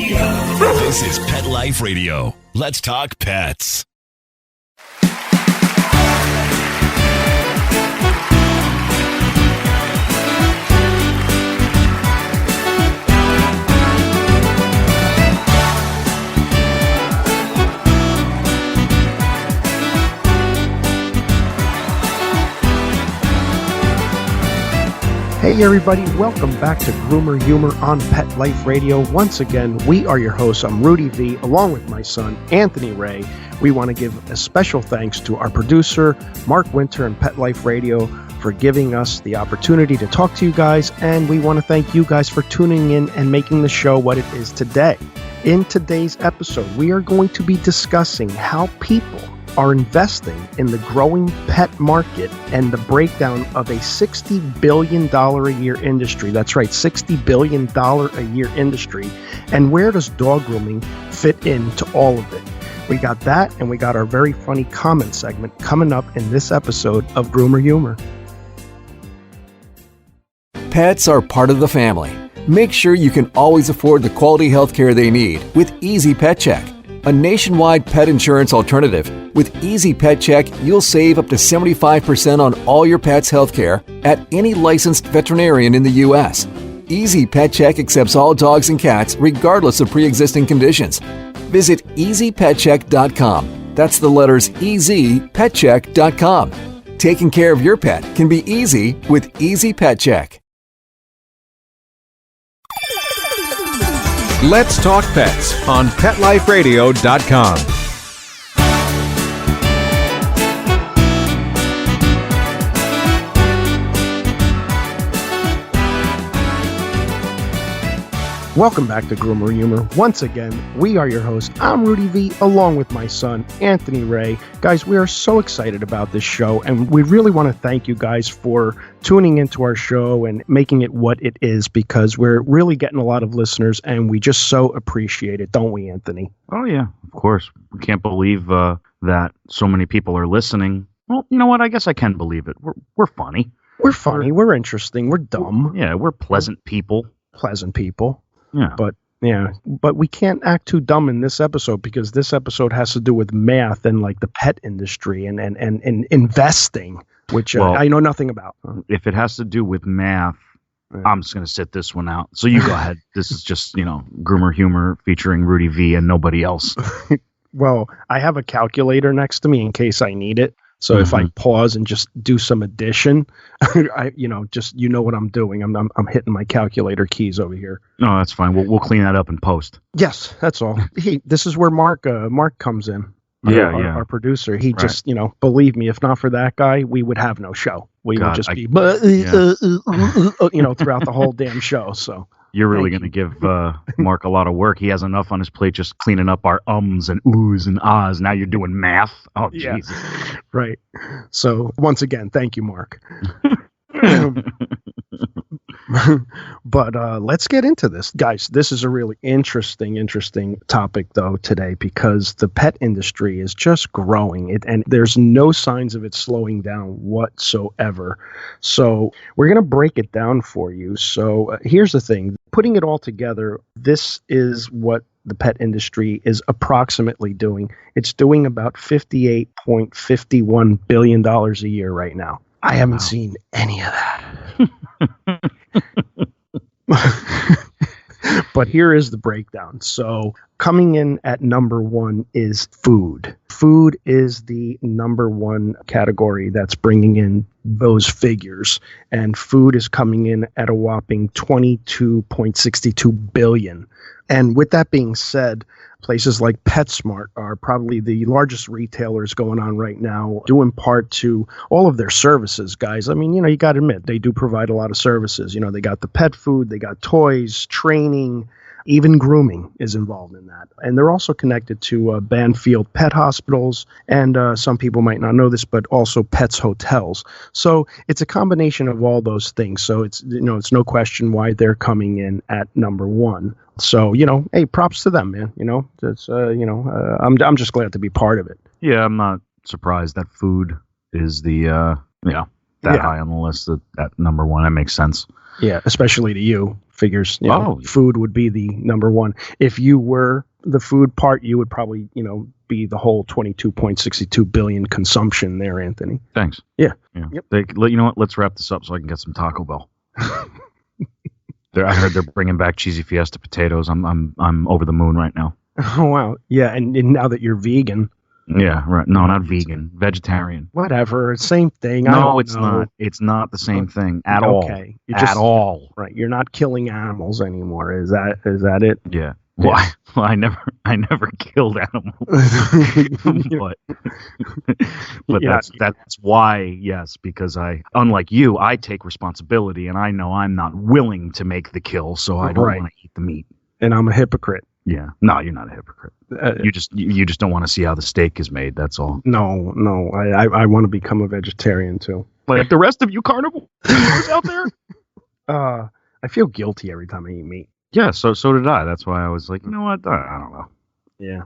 This is Pet Life Radio. Let's talk pets. Hey everybody, welcome back to Groomer Humor on Pet Life Radio. Once again, we are your hosts. I'm Rudy V, along with my son, Anthony Ray. We want to give a special thanks to our producer, Mark Winter and Pet Life Radio for giving us the opportunity to talk to you guys, and we want to thank you guys for tuning in and making the show what it is today. In today's episode, we are going to be discussing how people are investing in the growing pet market and the breakdown of a $60 billion a year industry. That's right, $60 billion a year industry. And where does dog grooming fit into all of it? We got that, and we got our very funny comment segment coming up in this episode of Groomer Humor. Pets are part of the family. Make sure you can always afford the quality health care they need with Easy Pet Check, a nationwide pet insurance alternative. With Easy Pet Check, you'll save up to 75% on all your pet's health care at any licensed veterinarian in the U.S. Easy Pet Check accepts all dogs and cats regardless of pre-existing conditions. Visit EasyPetCheck.com. That's the letters EasyPetCheck.com. Taking care of your pet can be easy with Easy Pet Check. Let's Talk Pets on PetLifeRadio.com. Welcome back to Groomer Humor. Once again, we are your hosts. I'm Rudy V, along with my son, Anthony Ray. Guys, we are so excited about this show, and we really want to thank you guys for tuning into our show and making it what it is, because we're really getting a lot of listeners, and we just so appreciate it, don't we, Anthony? Oh, yeah, of course. We can't believe that so many people are listening. Well, you know what? I guess I can believe it. We're funny. We're funny. We're interesting. We're dumb. Yeah, we're pleasant people. Pleasant people. Yeah. But we can't act too dumb in this episode, because this episode has to do with math and like the pet industry and investing, which I know nothing about. If it has to do with math, I'm just going to sit this one out. So you go ahead. This is just, Groomer Humor featuring Rudy V and nobody else. Well, I have a calculator next to me in case I need it. So if I pause and just do some addition, you know what I'm doing. I'm hitting my calculator keys over here. No, that's fine. We'll clean that up in post. Yes, that's all. This is where Mark comes in. Our producer. He just, believe me, if not for that guy, we would have no show. We would just be, throughout the whole damn show. So. You're really going to give Mark a lot of work. He has enough on his plate just cleaning up our ums and oohs and ahs. Now you're doing math. Oh, yeah. Jesus. Right. So, once again, thank you, Mark. But let's get into this. Guys, this is a really interesting topic, though, today, because the pet industry is just growing, and there's no signs of it slowing down whatsoever. So we're going to break it down for you. So here's the thing. Putting it all together, this is what the pet industry is approximately doing. It's doing about $58.51 billion a year right now. I haven't seen any of that. But here is the breakdown. So coming in at number one is food. Food is the number one category that's bringing in those figures. And food is coming in at a whopping $22.62 billion. And with that being said, places like PetSmart are probably the largest retailers going on right now, due in part to all of their services, guys. I mean, you got to admit, they do provide a lot of services. They got the pet food, they got toys, training, even grooming is involved in that. And they're also connected to Banfield Pet Hospitals, and some people might not know this, but also Pets Hotels. So it's a combination of all those things. So it's no question why they're coming in at number one. So, hey, props to them, man. I'm just glad to be part of it. Yeah, I'm not surprised that food is the high on the list at number one. That makes sense. Yeah, especially to you. Figures, you know, food would be the number one. If you were the food part, you would probably, you know, be the whole 22.62 billion consumption there, Anthony. Thanks. Yeah. Yep. You know what? Let's wrap this up so I can get some Taco Bell. I heard they're bringing back cheesy Fiesta potatoes. I'm over the moon right now. Oh wow. Yeah, and now that you're vegan. Yeah, right. No, not vegan. Vegetarian. Whatever. Same thing. No, it's not. It's not the same thing at all. Okay. At all. Right. You're not killing animals anymore. Is that it? Yeah. Well, I never killed animals. but that's why, yes, because unlike you, I take responsibility and I know I'm not willing to make the kill, so I don't want to eat the meat. And I'm a hypocrite. Yeah. No, you're not a hypocrite. You just don't want to see how the steak is made. That's all. No. I want to become a vegetarian too. Like the rest of you carnivores out there. I feel guilty every time I eat meat. Yeah. So did I. That's why I was like, you know what? I don't know. Yeah.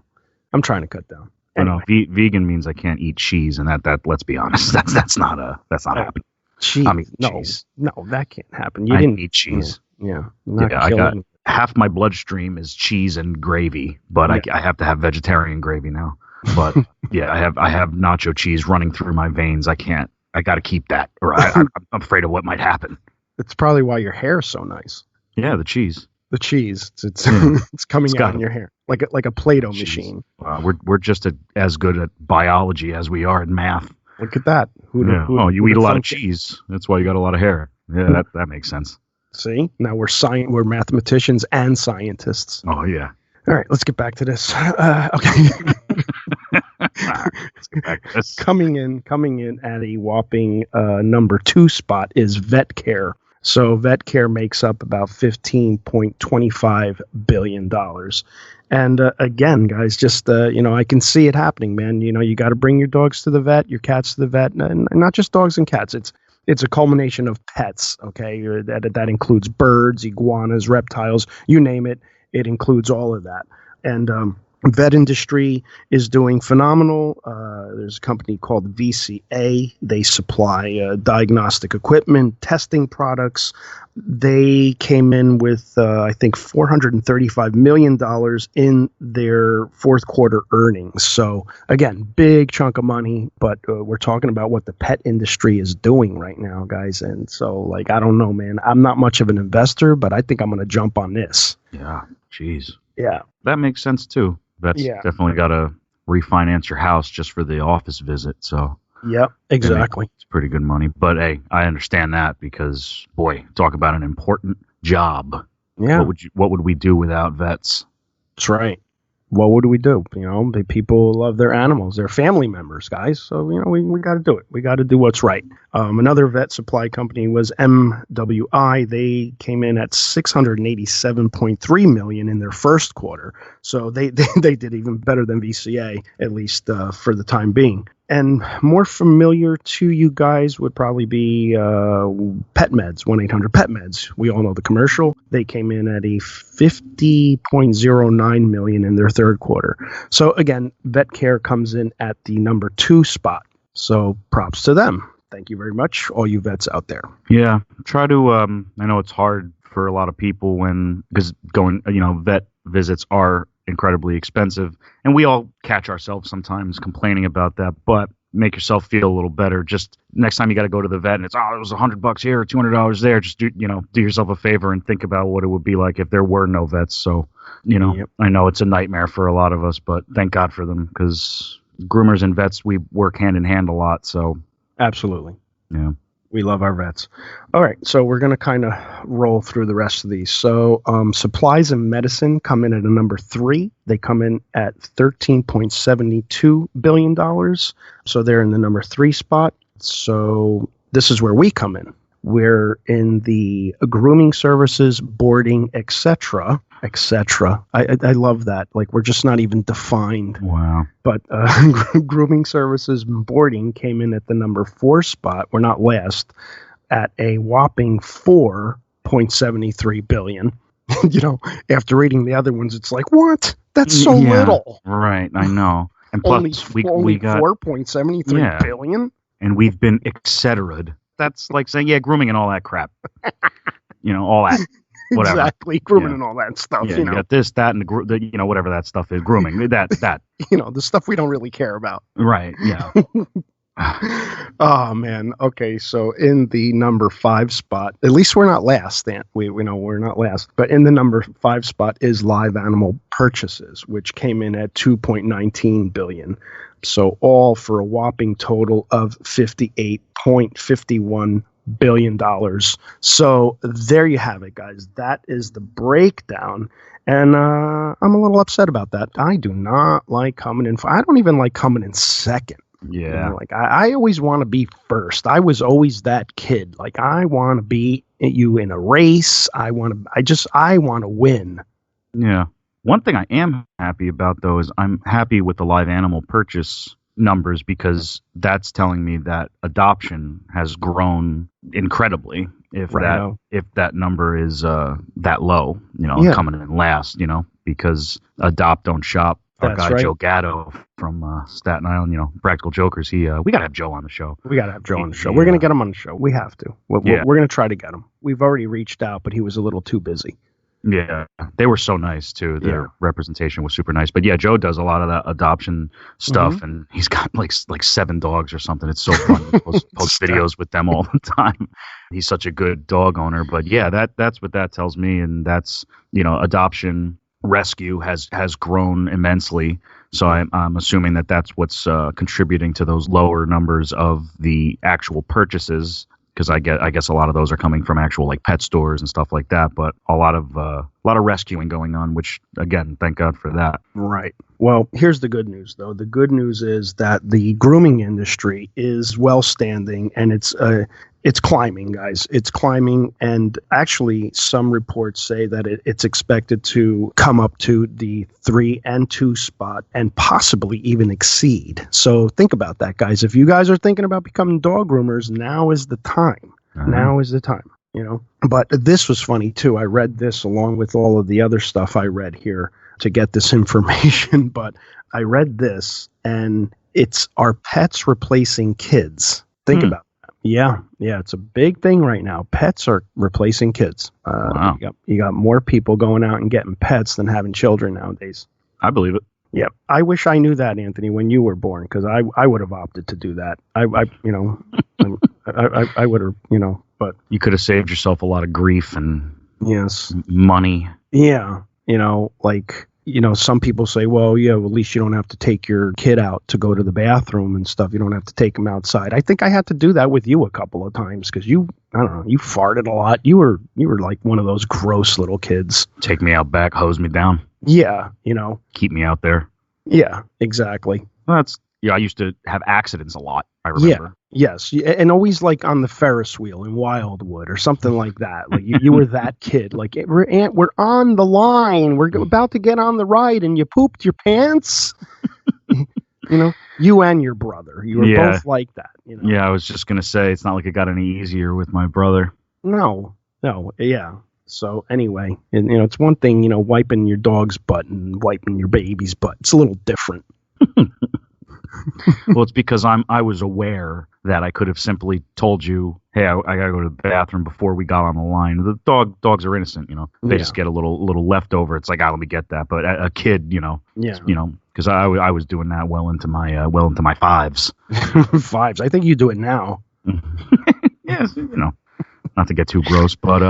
I'm trying to cut down. Anyway. No, vegan means I can't eat cheese, and that let's be honest, that's not happening. Cheese? I mean, cheese. No, that can't happen. I didn't eat cheese. Yeah. I got half my bloodstream is cheese and gravy, but I have to have vegetarian gravy now. But yeah, I have nacho cheese running through my veins. I got to keep that, or I'm afraid of what might happen. It's probably why your hair is so nice. Yeah, the cheese. The cheese, it's coming out in your hair like a Play-Doh machine. We're just as good at biology as we are at math. Look at that. You eat a lot of cheese. That's why you got a lot of hair. Yeah, that makes sense. See, now we're mathematicians and scientists. Oh yeah. All right, let's get back to this. Okay. Let's get back to this. Coming in at a whopping number 2 spot is vet care. So vet care makes up about $15.25 billion. And again, guys, just, I can see it happening, man. You know, you got to bring your dogs to the vet, your cats to the vet, and not just dogs and cats. It's a culmination of pets, okay? That includes birds, iguanas, reptiles, you name it. It includes all of that. And vet industry is doing phenomenal. There's a company called VCA. They supply diagnostic equipment, testing products. They came in with, I think, $435 million in their fourth quarter earnings. So, again, big chunk of money, but we're talking about what the pet industry is doing right now, guys. And so, I don't know, man. I'm not much of an investor, but I think I'm going to jump on this. Yeah, jeez. Yeah. That makes sense, too. That's definitely got to refinance your house just for the office visit. So, yep, exactly. It's pretty good money. But hey, I understand that because, boy, talk about an important job. Yeah. What would we do without vets? That's right. What would we do? You know, people love their animals. They're family members, guys. So, we got to do it. We got to do what's right. Another vet supply company was MWI. They came in at $687.3 million in their first quarter. So they did even better than VCA, at least for the time being. And more familiar to you guys would probably be Pet Meds, 1-800-PET-MEDS. We all know the commercial. They came in at a $50.09 million in their third quarter. So again, vet care comes in at the number 2 spot. So props to them. Thank you very much, all you vets out there. Yeah, try to. I know it's hard for a lot of people because vet visits are incredibly expensive, and we all catch ourselves sometimes complaining about that, but make yourself feel a little better. Just next time you got to go to the vet and it's, it was $100 here or $200 there, just do yourself a favor and think about what it would be like if there were no vets. So, I know it's a nightmare for a lot of us, but thank God for them, because groomers and vets, we work hand in hand a lot. So absolutely. Yeah. We love our vets. All right, so we're going to kind of roll through the rest of these. So supplies and medicine come in at a number 3. They come in at $13.72 billion. So they're in the number 3 spot. So this is where we come in. We're in the grooming services, boarding, etc. I love that. We're just not even defined. Wow. But grooming services and boarding came in at the number 4 spot. We're not last, at a whopping $4.73 billion. After reading the other ones, it's like, what? That's so little. Right, I know. And plus, we got $4.73 billion. And we've been etceteraed. That's like saying, grooming and all that crap. All that. whatever. Exactly, grooming Yeah. and all that stuff. Yeah, you you know, got this, that, and whatever that stuff is, grooming. That. the stuff we don't really care about. Right. Yeah. Oh man. Okay, so in the number 5 spot, at least we're not last. We know we're not last, but in the number 5 spot is live animal purchases, which came in at 2.19 billion. So all for a whopping total of $58.51 billion. So there you have it, guys. That is the breakdown. And I'm a little upset about that. I do not like coming in. I don't even like coming in second. Yeah. Like I always want to be first. I was always that kid. Like I want to be you in a race. I want to win. Yeah. One thing I am happy about, though, is I'm happy with the live animal purchase numbers because that's telling me that adoption has grown incredibly. If that number is that low, coming in last, because adopt don't shop. Our That's guy right. Joe Gatto from Staten Island, Practical Jokers. We got to have Joe on the show. We got to have Joe on the show. We're going to get him on the show. We have to. We're going to try to get him. We've already reached out, but he was a little too busy. Yeah, they were so nice too. Their representation was super nice. But yeah, Joe does a lot of that adoption stuff, and he's got like 7 dogs or something. It's so fun. He post videos with them all the time. He's such a good dog owner. But yeah, that's what that tells me, and that's adoption rescue has grown immensely. So I'm assuming that's what's contributing to those lower numbers of the actual purchases. Because I guess a lot of those are coming from actual like pet stores and stuff like that, but a lot of rescuing going on, which again, thank God for that. Right. Well, here's the good news, though. The good news is that the grooming industry is well standing, and it's climbing, guys. It's climbing, and actually, some reports say that it's expected to come up to the 3 and 2 spot, and possibly even exceed. So think about that, guys. If you guys are thinking about becoming dog groomers, now is the time. Now is the time. But this was funny too. I read this along with all of the other stuff I read here to get this information, but I read this and it's our pets replacing kids. Think about that. Yeah, it's a big thing right now. Pets are replacing kids. Wow. You got more people going out and getting pets than having children nowadays. I believe it. Yeah, I wish I knew that, Anthony, when you were born, because I would have opted to do that. I would have, but you could have saved yourself a lot of grief and money. Yeah, some people say, well, yeah, well, at least you don't have to take your kid out to go to the bathroom and stuff. You don't have to take him outside. I think I had to do that with you a couple of times because you farted a lot. You were like one of those gross little kids. Take me out back, hose me down. Yeah, keep me out there. Yeah, exactly. I used to have accidents a lot. I remember. Yes, and always like on the Ferris wheel in Wildwood or something like that. Like you were that kid. Like we're on the line. We're about to get on the ride, and you pooped your pants. You and your brother. You were both like that. Yeah, I was just gonna say it's not like it got any easier with my brother. No, yeah. So anyway, it's one thing, wiping your dog's butt and wiping your baby's butt. It's a little different. Well, it's because I was aware that I could have simply told you, hey, I gotta go to the bathroom before we got on the line. The dogs are innocent, They just get a little leftover. It's like, let me get that. But a kid, because I was doing that well into my fives. Fives. I think you do it now. Yes, not to get too gross, but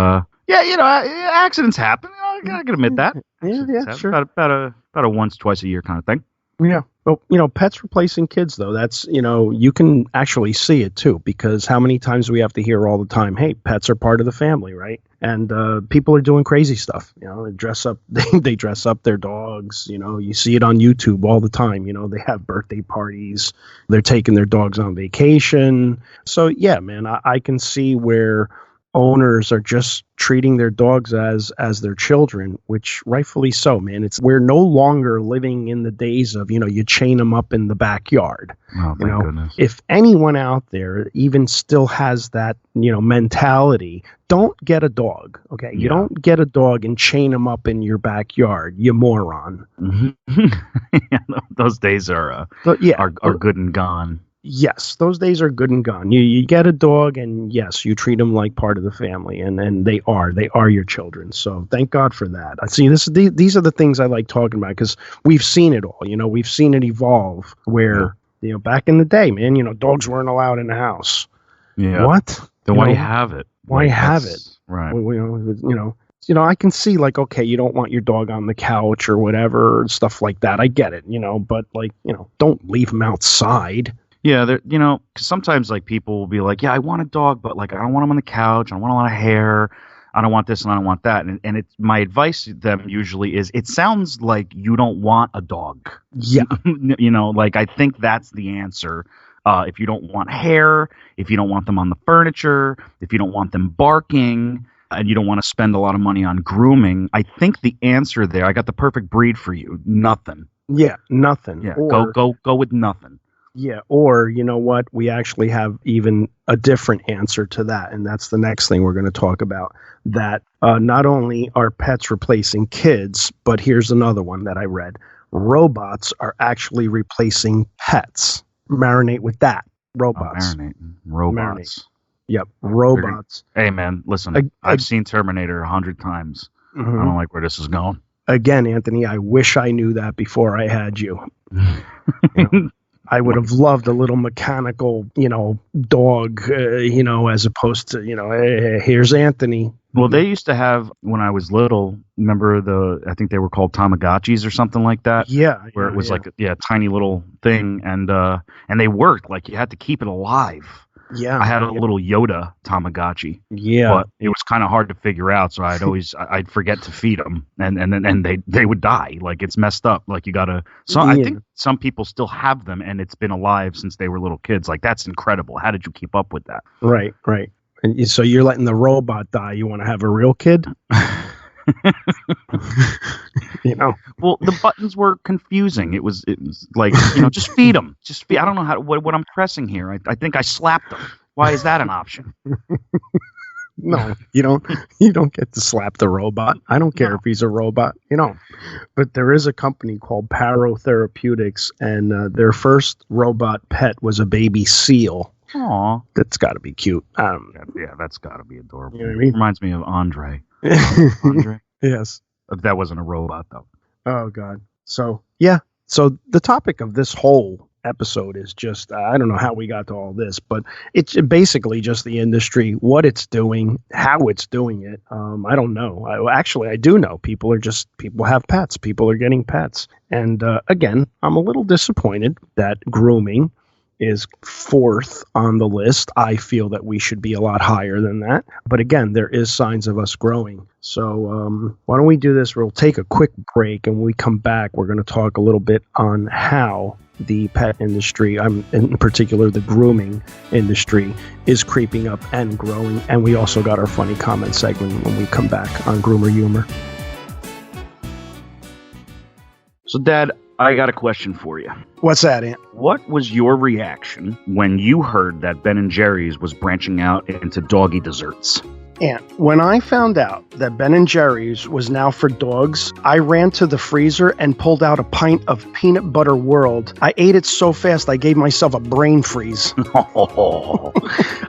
accidents happen. I can admit that. Yeah, sure. About a once, twice a year kind of thing. Yeah. Well, pets replacing kids, though, that's, you can actually see it, too, because how many times do we have to hear all the time, hey, pets are part of the family, right? And people are doing crazy stuff. They dress up. They dress up their dogs. You see it on YouTube all the time. They have birthday parties. They're taking their dogs on vacation. So, yeah, man, I can see where owners are just treating their dogs as their children, which rightfully so, man. We're no longer living in the days of, you chain them up in the backyard. Oh, thank goodness. If anyone out there even still has that, mentality, don't get a dog. Okay. You don't get a dog and chain them up in your backyard, you moron. Mm-hmm. Those days are good and gone. Yes, those days are good and gone. You get a dog, and yes, you treat them like part of the family, and they are your children. So thank God for that. I see these are the things I like talking about, because we've seen it all. We've seen it evolve. Where back in the day, man, dogs weren't allowed in the house. Yeah. What? Then why do you have it? Why have it? Right. I can see, like, okay, you don't want your dog on the couch or whatever, stuff like that. I get it, but don't leave them outside. Yeah, 'cause sometimes like people will be like, yeah, I want a dog, but like I don't want him on the couch. I don't want a lot of hair. I don't want this and I don't want that. And it's my advice to them usually is, it sounds like you don't want a dog. Yeah. Like I think that's the answer. If you don't want hair, if you don't want them on the furniture, if you don't want them barking, and you don't want to spend a lot of money on grooming, I think the answer there, I got the perfect breed for you. Nothing. Yeah, nothing. Yeah, go with nothing. Yeah, or you know what? We actually have even a different answer to that, and that's the next thing we're going to talk about. That not only are pets replacing kids, but here's another one that I read. Robots are actually replacing pets. Marinate with that. Robots. Robots. Yep, robots. Hey, man, listen, I've seen Terminator 100 times. Mm-hmm. I don't like where this is going. Again, Anthony, I wish I knew that before I had you. I would have loved a little mechanical, dog, as opposed to, hey, here's Anthony. Well, they used to have, when I was little, remember I think they were called Tamagotchis or something like that? Yeah. Where it was like a tiny little thing, and they worked, like you had to keep it alive. Yeah. I had a little Yoda Tamagotchi. Yeah. But it was kind of hard to figure out, so I'd forget to feed them, and they would die. Like, it's messed up. Like, you gotta. So I think some people still have them, and it's been alive since they were little kids. Like, that's incredible. How did you keep up with that? Right. And so you're letting the robot die. You want to have a real kid? Well, the buttons were confusing. It was like, just feed them. Just feed. I don't know what I'm pressing here. I think I slapped them. Why is that an option? No, you don't get to slap the robot. I don't care if he's a robot, But there is a company called Paro Therapeutics, and their first robot pet was a baby seal. Aw. That's got to be cute. Yeah, that's got to be adorable. You know what I mean? Reminds me of Andre. Andre? Yes. That wasn't a robot, though. Oh, God. So, yeah. So the topic of this whole episode is just, I don't know how we got to all this, but it's basically just the industry, what it's doing, how it's doing it. I don't know. I do know. People have pets. People are getting pets. And again, I'm a little disappointed that grooming is fourth on the list. I feel that we should be a lot higher than that. But again, there is signs of us growing. So why don't we do this? We'll take a quick break, and when we come back, we're going to talk a little bit on how the pet industry, in particular the grooming industry, is creeping up and growing. And we also got our funny comment segment when we come back on Groomer Humor. So, Dad, I got a question for you. What's that, Ant? What was your reaction when you heard that Ben & Jerry's was branching out into doggy desserts? And when I found out that Ben & Jerry's was now for dogs, I ran to the freezer and pulled out a pint of Peanut Butter World. I ate it so fast I gave myself a brain freeze. I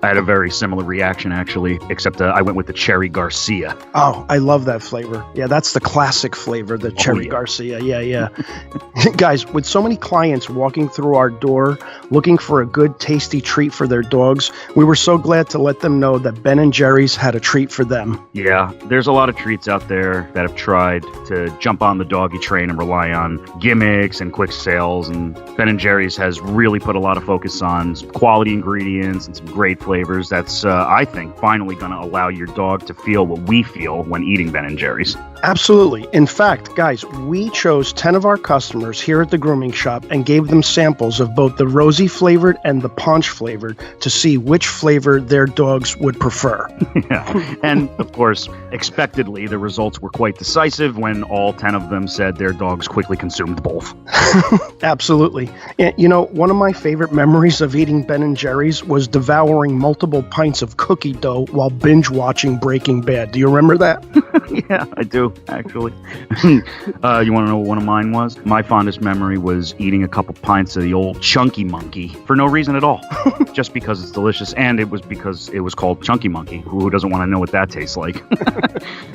had a very similar reaction, actually, except I went with the Cherry Garcia. Oh, I love that flavor. Yeah, that's the classic flavor, the Cherry Garcia. Yeah. Guys, with so many clients walking through our door looking for a good, tasty treat for their dogs, we were so glad to let them know that Ben & Jerry's had a treat for them. Yeah, there's a lot of treats out there that have tried to jump on the doggy train and rely on gimmicks and quick sales, and Ben & Jerry's has really put a lot of focus on some quality ingredients and some great flavors that's, I think, finally going to allow your dog to feel what we feel when eating Ben & Jerry's. Absolutely. In fact, guys, we chose 10 of our customers here at the grooming shop and gave them samples of both the rosy flavored and the punch flavored to see which flavor their dogs would prefer. Yeah. And, of course, expectedly, the results were quite decisive when all 10 of them said their dogs quickly consumed both. Absolutely. And, one of my favorite memories of eating Ben & Jerry's was devouring multiple pints of cookie dough while binge watching Breaking Bad. Do you remember that? Yeah, I do, actually. You want to know what one of mine was? My fondest memory was eating a couple pints of the old Chunky Monkey for no reason at all. Just because it's delicious, and it was because it was called Chunky Monkey. Who doesn't want to know what that tastes like?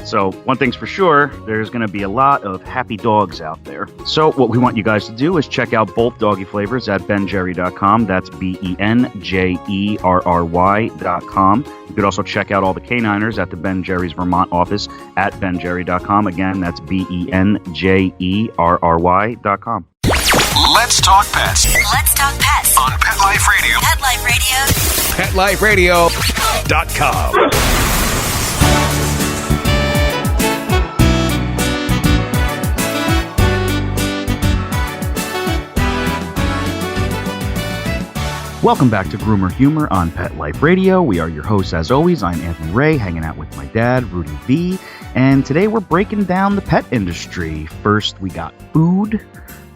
So, one thing's for sure, there's going to be a lot of happy dogs out there. So, what we want you guys to do is check out both doggy flavors at benjerry.com. That's BenJerry.com. You could also check out all the K9ers at the Ben Jerry's Vermont office at benjerry.com. Again, that's BenJerry.com. Let's talk pets. Let's talk pets On Pet Life Radio. Pet Life Radio. PetLifeRadio.com. Welcome back to Groomer Humor on Pet Life Radio. We are your hosts, as always. I'm Anthony Ray, hanging out with my dad, Rudy V. And today we're breaking down the pet industry. First, we got food,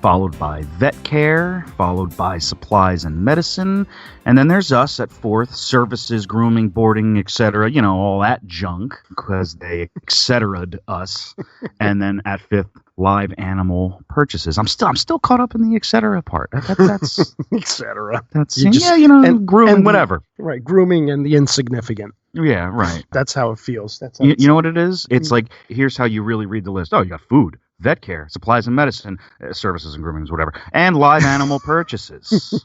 followed by vet care, followed by supplies and medicine. And then there's us at fourth, services, grooming, boarding, etc. All that junk, because they etcera'd us. And then at fifth, live animal purchases. I'm still caught up in the etc. part. That's Etc. That's and grooming, whatever. Right, grooming and the insignificant. Yeah, right. That's how it feels. That's how You know what it is? It's like, here's how you really read the list. Oh, you got food, vet care, supplies and medicine, services and groomings, whatever, and live animal purchases.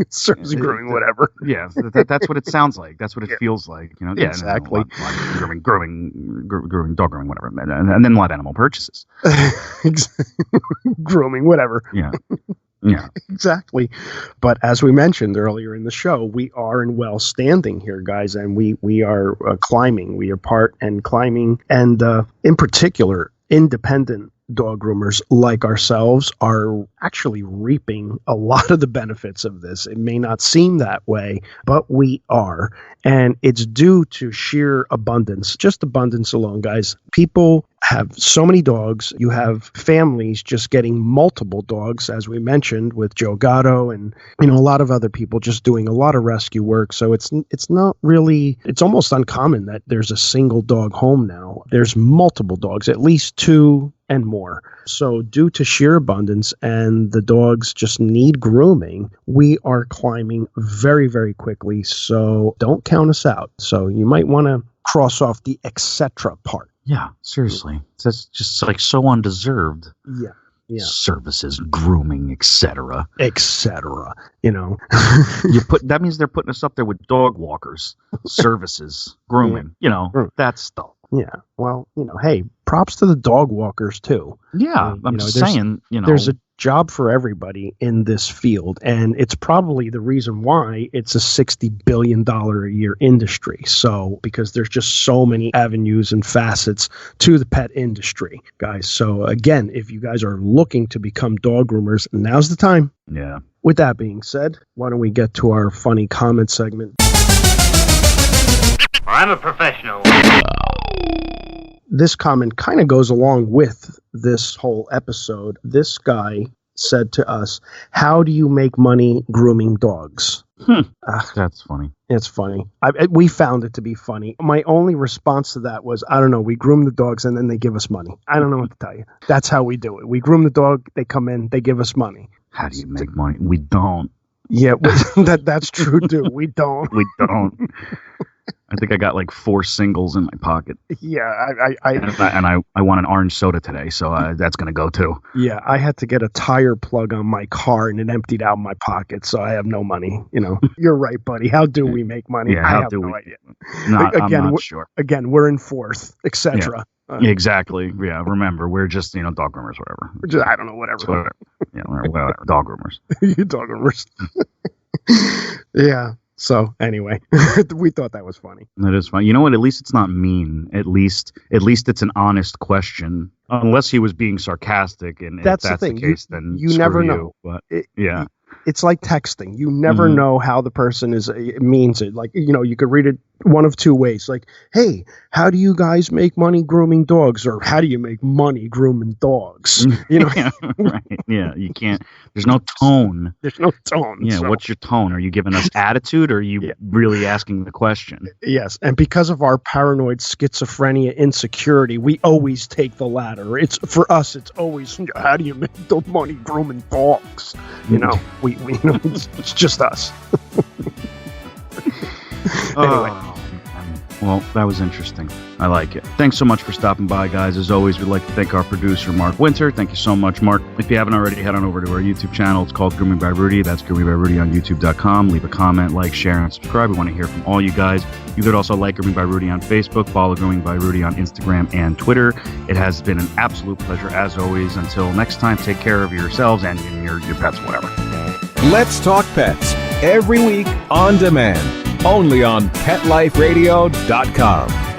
Service and grooming, whatever. Yeah, that's what it sounds like. That's what it feels like. Yeah, exactly. Grooming, dog grooming, whatever, and then live animal purchases. Grooming, whatever. Yeah. Yeah, exactly. But as we mentioned earlier in the show, we are in well standing here, guys, and we are climbing. We are part and climbing, and in particular, independent dog groomers like ourselves are actually reaping a lot of the benefits of this. It may not seem that way, but we are. And it's due to sheer abundance, just abundance alone, guys. People have so many dogs. You have families just getting multiple dogs, as we mentioned, with Joe Gatto and a lot of other people just doing a lot of rescue work. So it's not really, it's almost uncommon that there's a single dog home now. There's multiple dogs, at least two and more. So due to sheer abundance and the dogs just need grooming, we are climbing very, very quickly. So don't count us out. So you might want to cross off the etc. part. Yeah, seriously. That's just like so undeserved. Yeah. Yeah. Services, grooming, etc. Etc. That means they're putting us up there with dog walkers, services, grooming, that stuff. Yeah. Well, hey, props to the dog walkers too. Yeah, I'm just saying, there's a job for everybody in this field, and it's probably the reason why it's a $60 billion a year industry. So, because there's just so many avenues and facets to the pet industry, guys. So again, if you guys are looking to become dog groomers, now's the time. Yeah. With that being said, why don't we get to our funny comment segment? I'm a professional. This comment kind of goes along with this whole episode. This guy said to us, "How do you make money grooming dogs?" That's funny. It's funny. We found it to be funny. My only response to that was, I don't know. We groom the dogs and then they give us money. I don't know what to tell you. That's how we do it. We groom the dog. They come in. They give us money. How do you make money? We don't. Yeah, that's true too. We don't. We don't. I think I got like 4 singles in my pocket. Yeah, I want an orange soda today, so that's going to go too. Yeah, I had to get a tire plug on my car, and it emptied out my pocket, so I have no money. You're right, buddy. How do we make money? Yeah, I have no idea. I'm not sure. Again, we're in fourth, etc. Yeah. Exactly. Yeah. Remember, we're just dog groomers, whatever. I don't know, whatever. Yeah, whatever. Dog groomers. You dog groomers. Yeah. So anyway, we thought that was funny. That is funny. You know what? At least it's not mean. At least it's an honest question. Unless he was being sarcastic, and that's if that's the thing. The case, then you never know. But it's like texting. You never know how the person means it. Like, you could read it one of two ways. Like, hey, how do you guys make money grooming dogs? Or how do you make money grooming dogs? You know, Yeah, right. Yeah, you can't. There's no tone. there's no tone. Yeah, so- what's your tone? Are you giving us attitude, or are you really asking the question? Yes, and because of our paranoid schizophrenia insecurity, we always take the latter. It's for us. It's always, how do you make the money grooming dogs? You know, we it's just us. Anyway. Well, that was interesting. I like it. Thanks so much for stopping by, guys. As always, we'd like to thank our producer, Mark Winter. Thank you so much, Mark. If you haven't already, head on over to our YouTube channel. It's called Grooming by Rudy. That's Grooming by Rudy on YouTube.com. Leave a comment, like, share, and subscribe. We want to hear from all you guys. You could also like Grooming by Rudy on Facebook, follow Grooming by Rudy on Instagram and Twitter. It has been an absolute pleasure, as always. Until next time, take care of yourselves and your pets, whatever. Let's Talk Pets, every week on demand, only on PetLifeRadio.com.